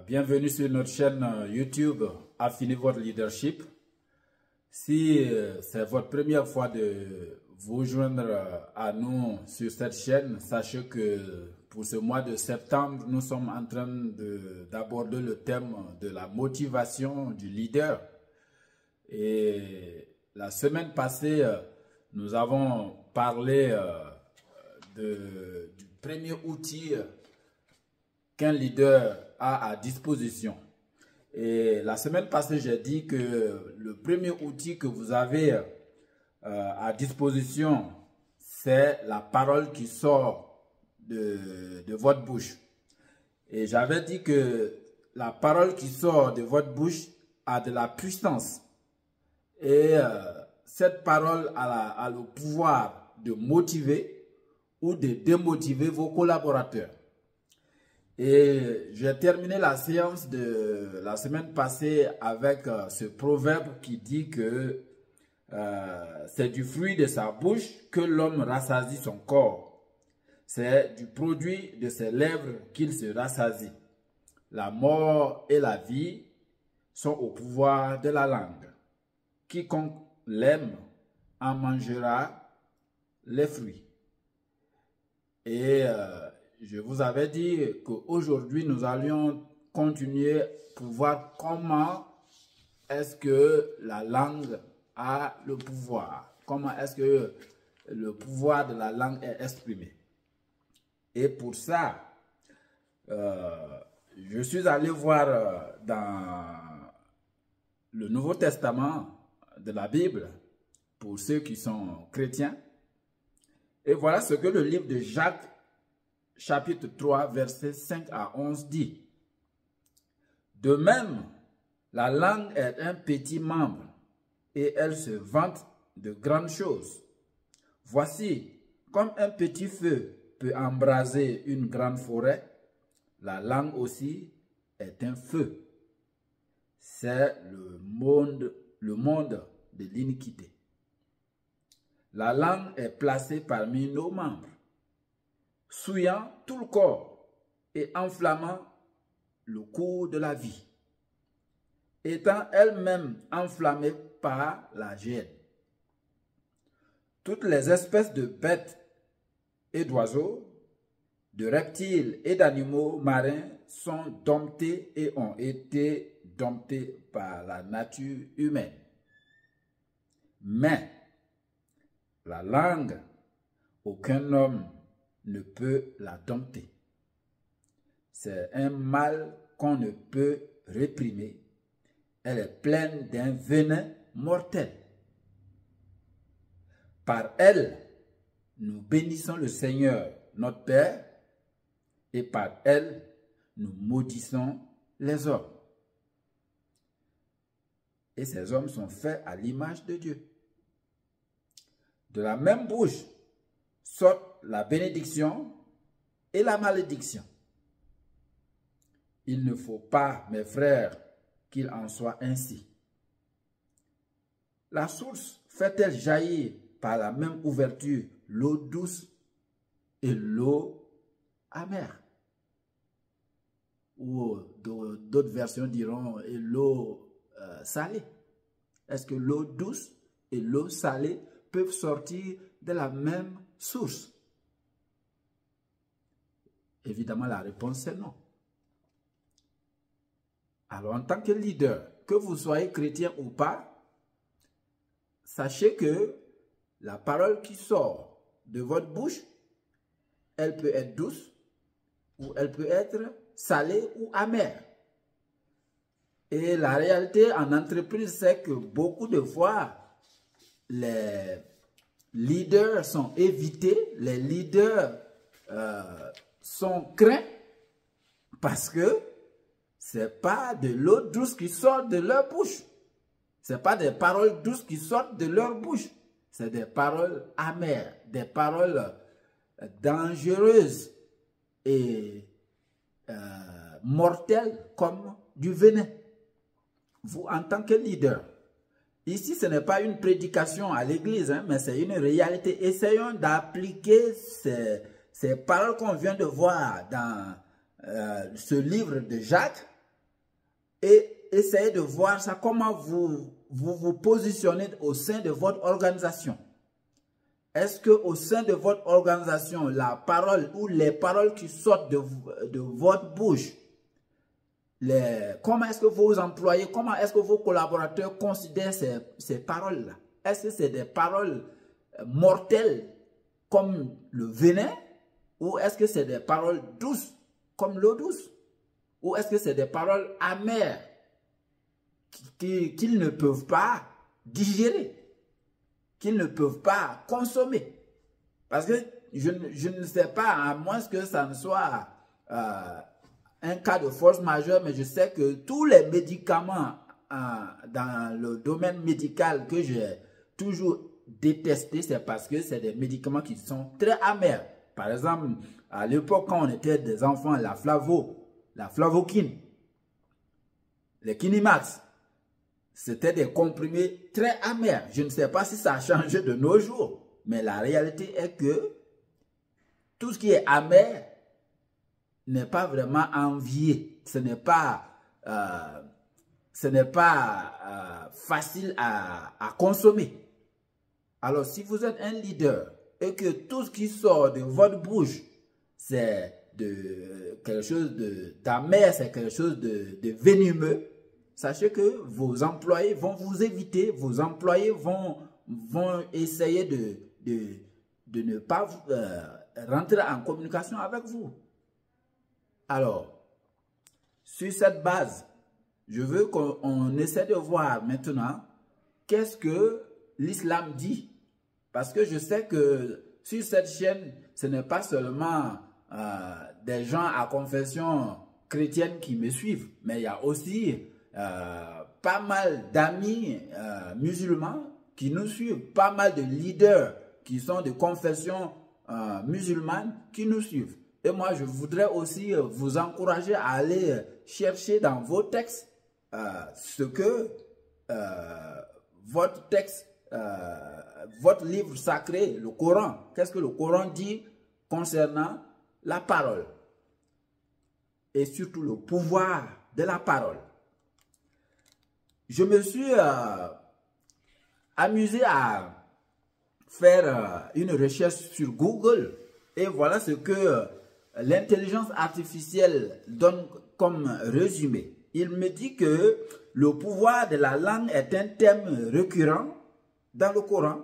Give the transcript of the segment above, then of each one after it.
Bienvenue sur notre chaîne YouTube Affinez votre leadership. Si c'est votre première fois de vous joindre à nous sur cette chaîne, sachez que pour ce mois de septembre, nous sommes en train d'aborder le thème de la motivation du leader. Et la semaine passée, nous avons parlé du premier outil qu'un leader a à disposition. Et la semaine passée, j'ai dit que le premier outil que vous avez à disposition, c'est la parole qui sort de votre bouche. Et j'avais dit que la parole qui sort de votre bouche a de la puissance. Et cette parole a le pouvoir de motiver ou de démotiver vos collaborateurs. Et j'ai terminé la séance de la semaine passée avec ce proverbe qui dit que c'est du fruit de sa bouche que l'homme rassasie son corps. C'est du produit de ses lèvres qu'il se rassasie. La mort et la vie sont au pouvoir de la langue. Quiconque l'aime en mangera les fruits. Et je vous avais dit qu'aujourd'hui, nous allions continuer pour voir comment est-ce que la langue a le pouvoir. Comment est-ce que le pouvoir de la langue est exprimé. Et pour ça, je suis allé voir dans le Nouveau Testament de la Bible, pour ceux qui sont chrétiens. Et voilà ce que le livre de Jacques, chapitre 3, versets 5 à 11 dit. De même, la langue est un petit membre et elle se vante de grandes choses. Voici, comme un petit feu peut embraser une grande forêt, la langue aussi est un feu. C'est le monde de l'iniquité. La langue est placée parmi nos membres, souillant tout le corps et enflammant le cours de la vie, étant elle-même enflammée par la gêne. Toutes les espèces de bêtes et d'oiseaux, de reptiles et d'animaux marins sont domptés et ont été domptés par la nature humaine. Mais la langue, aucun homme ne peut la dompter. C'est un mal qu'on ne peut réprimer. Elle est pleine d'un venin mortel. Par elle, nous bénissons le Seigneur, notre Père, et par elle, nous maudissons les hommes. Et ces hommes sont faits à l'image de Dieu. De la même bouche sortent la bénédiction et la malédiction. Il ne faut pas, mes frères, qu'il en soit ainsi. La source fait-elle jaillir par la même ouverture l'eau douce et l'eau amère? Ou d'autres versions diront l'eau salée. Est-ce que l'eau douce et l'eau salée peuvent sortir de la même source? Évidemment, la réponse est non. Alors, en tant que leader, que vous soyez chrétien ou pas, sachez que la parole qui sort de votre bouche, elle peut être douce ou elle peut être salée ou amère. Et la réalité en entreprise, c'est que beaucoup de fois, les leaders sont évités, les leaders sont craints parce que c'est pas de l'eau douce qui sort de leur bouche. C'est pas des paroles douces qui sortent de leur bouche. C'est des paroles amères, des paroles dangereuses et mortelles comme du venin. Vous, en tant que leader, ici, ce n'est pas une prédication à l'église, hein, mais c'est une réalité. Essayons d'appliquer ces paroles qu'on vient de voir dans ce livre de Jacques et essayez de voir ça, comment vous positionnez au sein de votre organisation. Est-ce qu'au sein de votre organisation, la parole ou les paroles qui sortent de votre bouche, comment est-ce que vos employés, comment est-ce que vos collaborateurs considèrent ces paroles-là? Est-ce que c'est des paroles mortelles comme le venin ou est-ce que c'est des paroles douces comme l'eau douce? Ou est-ce que c'est des paroles amères qu'ils ne peuvent pas digérer, qu'ils ne peuvent pas consommer? Parce que je ne sais pas, à moins que ça ne soit un cas de force majeure, mais je sais que tous les médicaments dans le domaine médical que j'ai toujours détesté, c'est parce que c'est des médicaments qui sont très amers. Par exemple, à l'époque, quand on était des enfants, la flavokine, les Kinimax, c'était des comprimés très amers. Je ne sais pas si ça a changé de nos jours, mais la réalité est que tout ce qui est amer n'est pas vraiment envié. Ce n'est pas facile à consommer. Alors, si vous êtes un leader et que tout ce qui sort de votre bouche, c'est quelque chose d'amer, c'est quelque chose de venimeux, sachez que vos employés vont vous éviter, vos employés vont essayer de ne pas rentrer en communication avec vous. Alors, sur cette base, je veux qu'on essaie de voir maintenant qu'est-ce que l'islam dit. Parce que je sais que sur cette chaîne, ce n'est pas seulement des gens à confession chrétienne qui me suivent, mais il y a aussi pas mal d'amis musulmans qui nous suivent, pas mal de leaders qui sont de confession musulmane qui nous suivent. Et moi, je voudrais aussi vous encourager à aller chercher dans vos textes ce que votre texte, votre livre sacré, le Coran, qu'est-ce que le Coran dit concernant la parole et surtout le pouvoir de la parole. Je me suis amusé à faire une recherche sur Google et voilà ce que l'intelligence artificielle donne comme résumé. Il me dit que le pouvoir de la langue est un thème récurrent dans le Coran,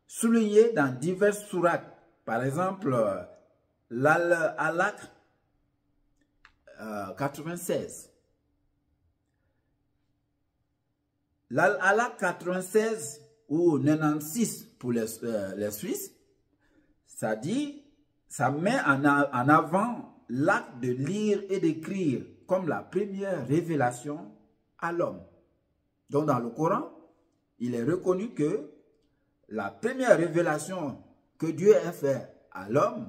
souligné dans diverses sourates. Par exemple, l'Al-Alaq 96. L'Al-Alaq 96 ou 96 pour les Suisses, ça dit, ça met en avant l'acte de lire et d'écrire comme la première révélation à l'homme. Donc dans le Coran, il est reconnu que la première révélation que Dieu a faite à l'homme,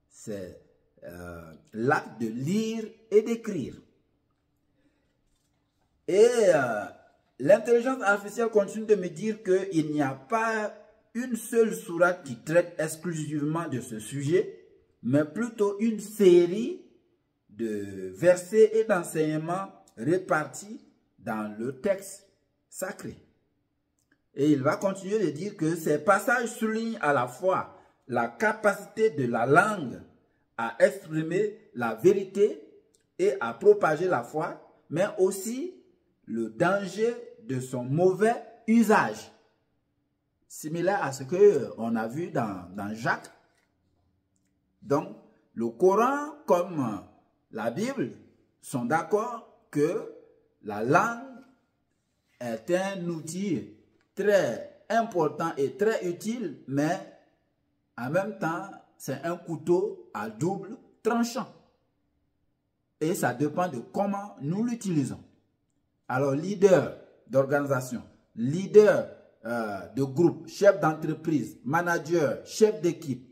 c'est l'acte de lire et d'écrire. Et l'intelligence artificielle continue de me dire qu'il n'y a pas une seule sourate qui traite exclusivement de ce sujet, mais plutôt une série de versets et d'enseignements répartis dans le texte sacré. Et il va continuer de dire que ces passages soulignent à la fois la capacité de la langue à exprimer la vérité et à propager la foi, mais aussi le danger de son mauvais usage. Similaire à ce qu'on a vu dans Jacques. Donc, le Coran comme la Bible sont d'accord que la langue est un outil très important et très utile, mais en même temps, c'est un couteau à double tranchant. Et ça dépend de comment nous l'utilisons. Alors, leader d'organisation, leader de groupe, chef d'entreprise, manager, chef d'équipe,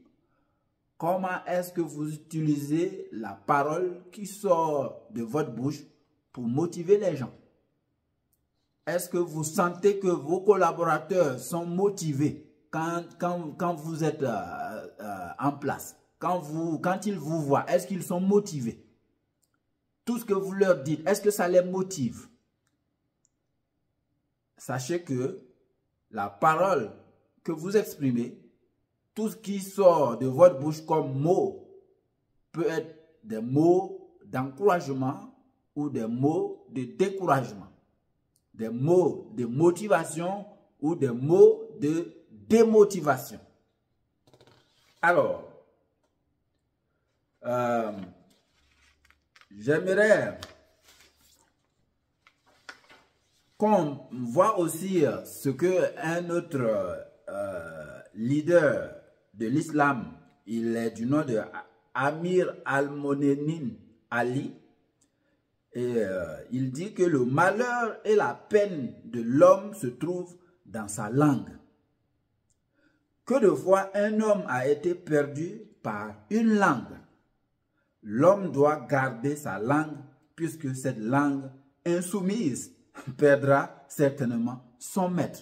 comment est-ce que vous utilisez la parole qui sort de votre bouche pour motiver les gens? Est-ce que vous sentez que vos collaborateurs sont motivés quand vous êtes en place? Quand ils vous voient, est-ce qu'ils sont motivés? Tout ce que vous leur dites, est-ce que ça les motive? Sachez que la parole que vous exprimez, tout ce qui sort de votre bouche comme mots, peut être des mots d'encouragement ou des mots de découragement, des mots de motivation ou des mots de démotivation. Alors, j'aimerais qu'on voit aussi ce que un autre leader de l'islam, il est du nom de Amir al-Monenin Ali, et il dit que le malheur et la peine de l'homme se trouvent dans sa langue. Que de fois un homme a été perdu par une langue. L'homme doit garder sa langue puisque cette langue insoumise perdra certainement son maître.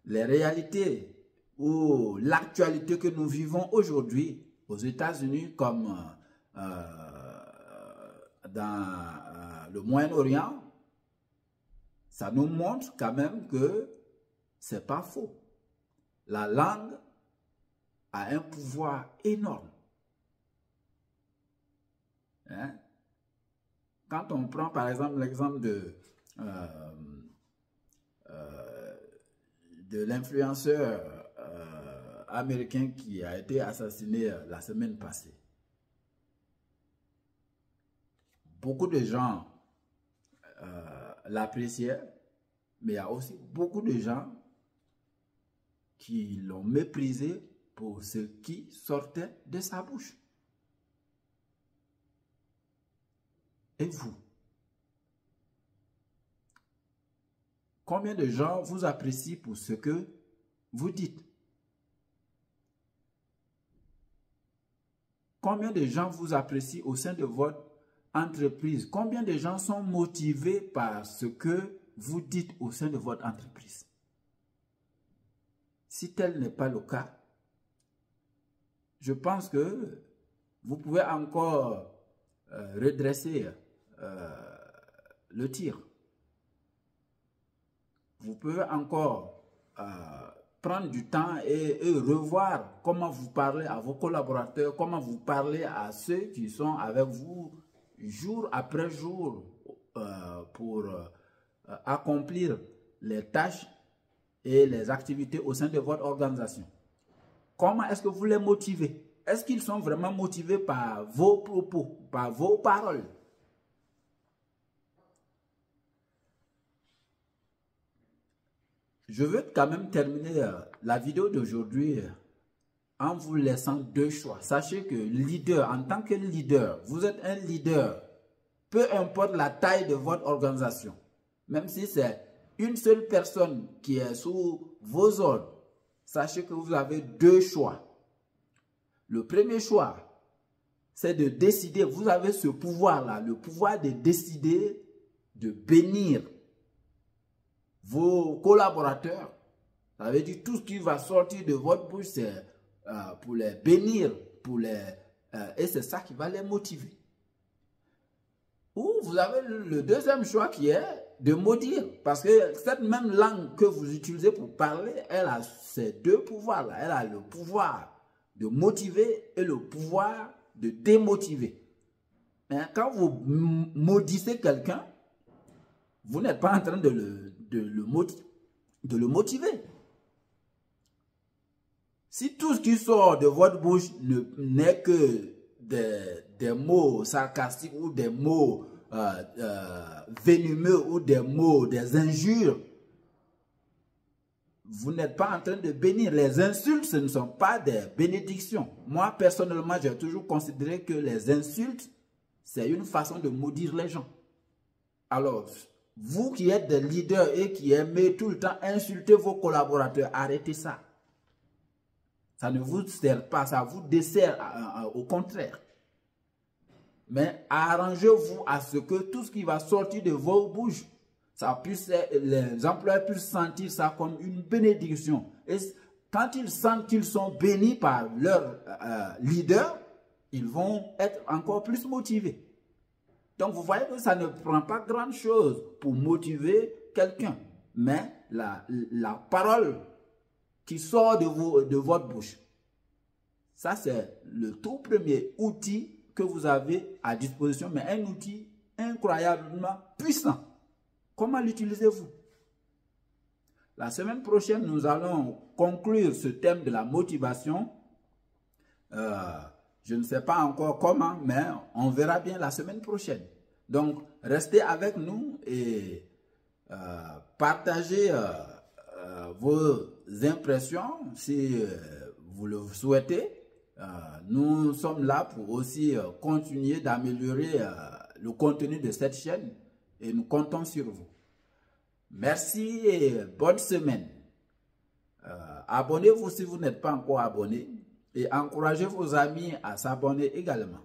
Les réalités ou l'actualité que nous vivons aujourd'hui aux États-Unis comme dans le Moyen-Orient, ça nous montre quand même que c'est pas faux. La langue a un pouvoir énorme. Hein? Quand on prend par exemple l'exemple de l'influenceur américain qui a été assassiné la semaine passée. Beaucoup de gens l'appréciaient, mais il y a aussi beaucoup de gens qui l'ont méprisé pour ce qui sortait de sa bouche. Et vous? Combien de gens vous apprécient pour ce que vous dites? Combien de gens vous apprécient au sein de votre entreprise? Combien de gens sont motivés par ce que vous dites au sein de votre entreprise? Si tel n'est pas le cas, je pense que vous pouvez encore redresser le tir. Vous pouvez encore prendre du temps et revoir comment vous parlez à vos collaborateurs, comment vous parlez à ceux qui sont avec vous jour après jour pour accomplir les tâches et les activités au sein de votre organisation. Comment est-ce que vous les motivez? Est-ce qu'ils sont vraiment motivés par vos propos, par vos paroles? Je veux quand même terminer la vidéo d'aujourd'hui en vous laissant deux choix. Sachez que leader, en tant que leader, vous êtes un leader, peu importe la taille de votre organisation, même si c'est une seule personne qui est sous vos ordres, sachez que vous avez deux choix. Le premier choix, c'est de décider, vous avez ce pouvoir-là, le pouvoir de décider de bénir vos collaborateurs. Ça veut dire tout ce qui va sortir de votre bouche, c'est pour les bénir, et c'est ça qui va les motiver. Ou vous avez le deuxième choix qui est de maudire, parce que cette même langue que vous utilisez pour parler, elle a ces deux pouvoirs-là. Elle a le pouvoir de motiver et le pouvoir de démotiver. Mais quand vous maudissez quelqu'un, vous n'êtes pas en train de le motiver. Si tout ce qui sort de votre bouche n'est que des mots sarcastiques ou des mots venimeux ou des injures, vous n'êtes pas en train de bénir. Les insultes, ce ne sont pas des bénédictions. Moi, personnellement, j'ai toujours considéré que les insultes c'est une façon de maudire les gens. Alors, vous qui êtes des leaders et qui aimez tout le temps insulter vos collaborateurs, arrêtez ça. Ça ne vous sert pas, ça vous dessert au contraire. Mais arrangez-vous à ce que tout ce qui va sortir de vos bouches, les employés puissent sentir ça comme une bénédiction. Et quand ils sentent qu'ils sont bénis par leur leader, ils vont être encore plus motivés. Donc vous voyez que ça ne prend pas grand chose pour motiver quelqu'un. Mais la parole qui sort de votre bouche, ça c'est le tout premier outil que vous avez à disposition, mais un outil incroyablement puissant. Comment l'utilisez-vous? La semaine prochaine, nous allons conclure ce thème de la motivation. Je ne sais pas encore comment, mais on verra bien la semaine prochaine. Donc, restez avec nous et partagez vos impressions si vous le souhaitez. Nous sommes là pour aussi continuer d'améliorer le contenu de cette chaîne et nous comptons sur vous. Merci et bonne semaine. Abonnez-vous si vous n'êtes pas encore abonné et encouragez vos amis à s'abonner également.